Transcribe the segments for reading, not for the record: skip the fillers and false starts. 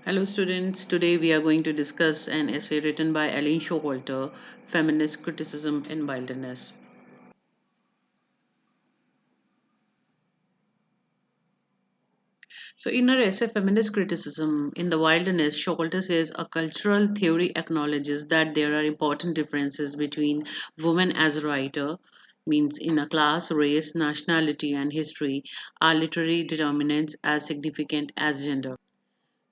Hello, students. Today we are going to discuss an essay written by Elaine Showalter, Feminist Criticism in Wilderness. So, in her essay, Feminist Criticism in the Wilderness, Showalter says a cultural theory acknowledges that there are important differences between women as a writer, means in a class, race, nationality, and history, are literary determinants as significant as gender.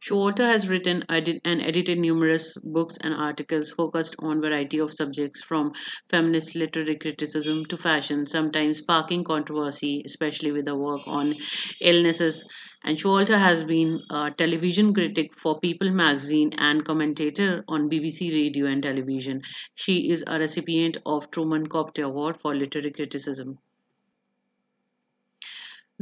Showalter has written and edited numerous books and articles focused on a variety of subjects from feminist literary criticism to fashion, sometimes sparking controversy, especially with the work on illnesses. And Showalter has been a television critic for People magazine and commentator on BBC radio and television. She is a recipient of Truman Capote Award for Literary Criticism.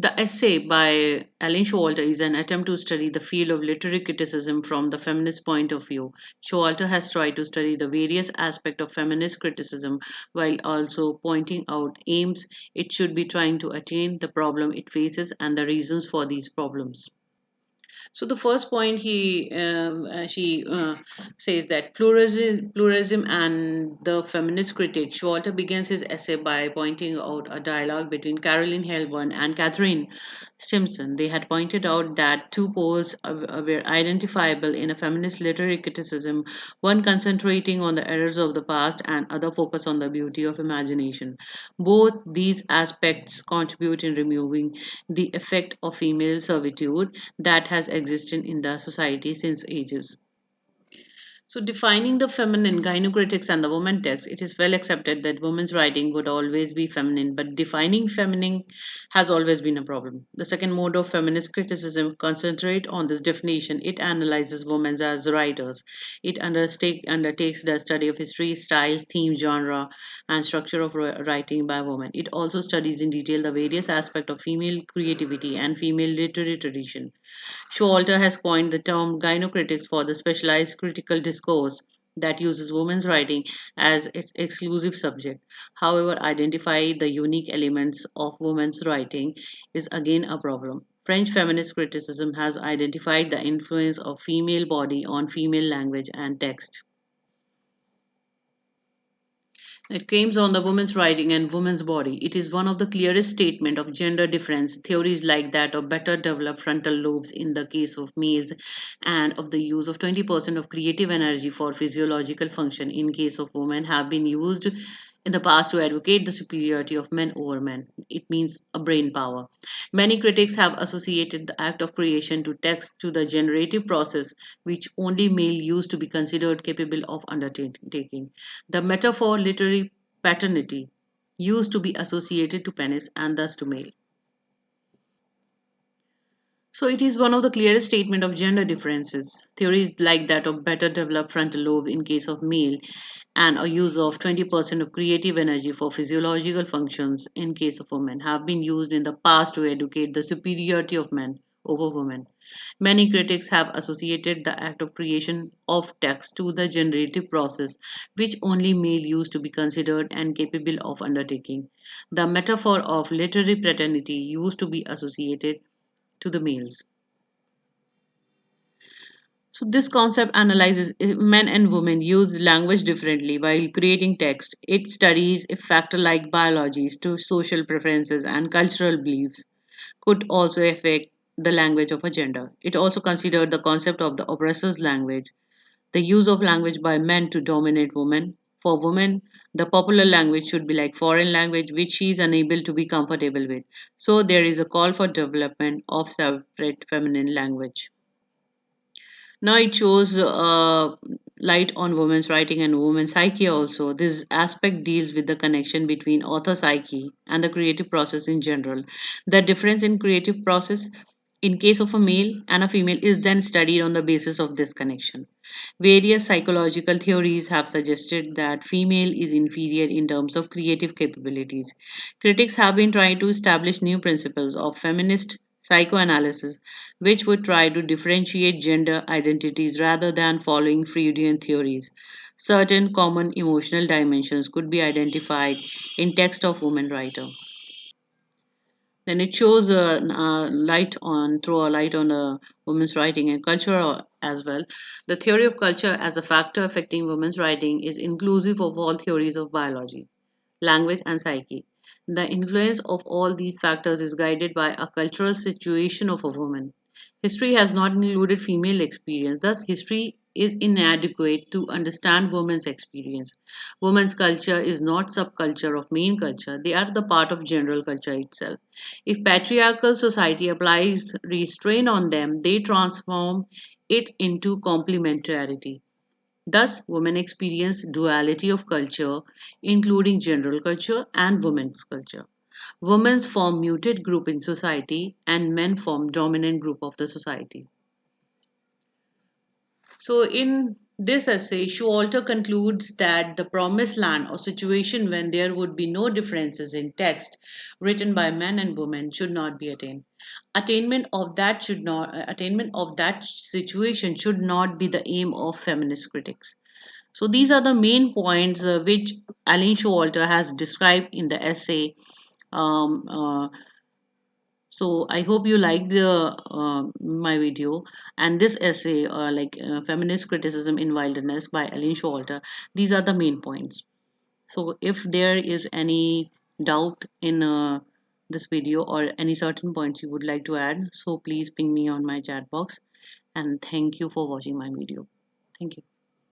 The essay by Elaine Showalter is an attempt to study the field of literary criticism from the feminist point of view. Showalter has tried to study the various aspects of feminist criticism while also pointing out aims it should be trying to attain, the problem it faces, and the reasons for these problems. So the first point she says that pluralism and the feminist critic. Walter begins his essay by pointing out a dialogue between Caroline Helborn and Catherine Stimson. They had pointed out that two poles were identifiable in a feminist literary criticism, one concentrating on the errors of the past and other focus on the beauty of imagination. Both these aspects contribute in removing the effect of female servitude that has existed in the society since ages. So, defining the feminine gynocritics and the woman text, it is well accepted that women's writing would always be feminine, but defining feminine has always been a problem. The second mode of feminist criticism concentrates on this definition. It analyzes women as writers. It undertakes the study of history, styles, theme, genre, and structure of writing by women. It also studies in detail the various aspects of female creativity and female literary tradition. Showalter has coined the term gynocritics for the specialized critical discourse that uses women's writing as its exclusive subject. However, identify the unique elements of women's writing is again a problem. French feminist criticism has identified the influence of female body on female language and text. It claims on the woman's writing and woman's body. It is one of the clearest statement of gender difference. Theories like that of better developed frontal lobes in the case of males and of the use of 20% of creative energy for physiological function in case of women have been used in the past to advocate the superiority of men over men. It means a brain power. Many critics have associated the act of creation to text to the generative process, which only male used to be considered capable of undertaking. The metaphor literary paternity used to be associated to penis and thus to male. So it is one of the clearest statement of gender differences. Theories like that of better developed frontal lobe in case of male and a use of 20% of creative energy for physiological functions in case of women have been used in the past to educate the superiority of men over women. Many critics have associated the act of creation of text to the generative process, which only male used to be considered and capable of undertaking. The metaphor of literary paternity used to be associated to the males. So this concept analyzes if men and women use language differently while creating text. It studies if factors like biologies to social preferences and cultural beliefs could also affect the language of a gender. It also considered the concept of the oppressor's language, the use of language by men to dominate women. For women, the popular language should be like foreign language, which she is unable to be comfortable with. So there is a call for development of separate feminine language. Now it shows light on women's writing and women's psyche also. This aspect deals with the connection between author psyche and the creative process in general. The difference in creative process in case of a male and a female is then studied on the basis of this connection. Various psychological theories have suggested that female is inferior in terms of creative capabilities. Critics have been trying to establish new principles of feminist psychoanalysis which would try to differentiate gender identities rather than following Freudian theories. Certain common emotional dimensions could be identified in text of women writer. Then it shows throw a light on women's writing and culture as well. The theory of culture as a factor affecting women's writing is inclusive of all theories of biology, language, and psyche. The influence of all these factors is guided by a cultural situation of a woman. History has not included female experience, thus, history is inadequate to understand women's experience. Women's culture is not subculture of main culture, they are the part of general culture itself. If patriarchal society applies restraint on them, they transform it into complementarity. Thus, women experience duality of culture, including general culture and women's culture. Women form muted group in society, and men form dominant group of the society. So, in this essay, Showalter concludes that the promised land or situation when there would be no differences in text written by men and women should not be attained. Attainment of that situation should not be the aim of feminist critics. So these are the main points which Elaine Showalter has described in the essay. Um, uh, so I hope you liked my video and this essay, feminist criticism in wilderness by Elaine Showalter. These are the main points. So if there is any doubt in this video or any certain points you would like to add, so please ping me on my chat box. And thank you for watching my video. Thank you.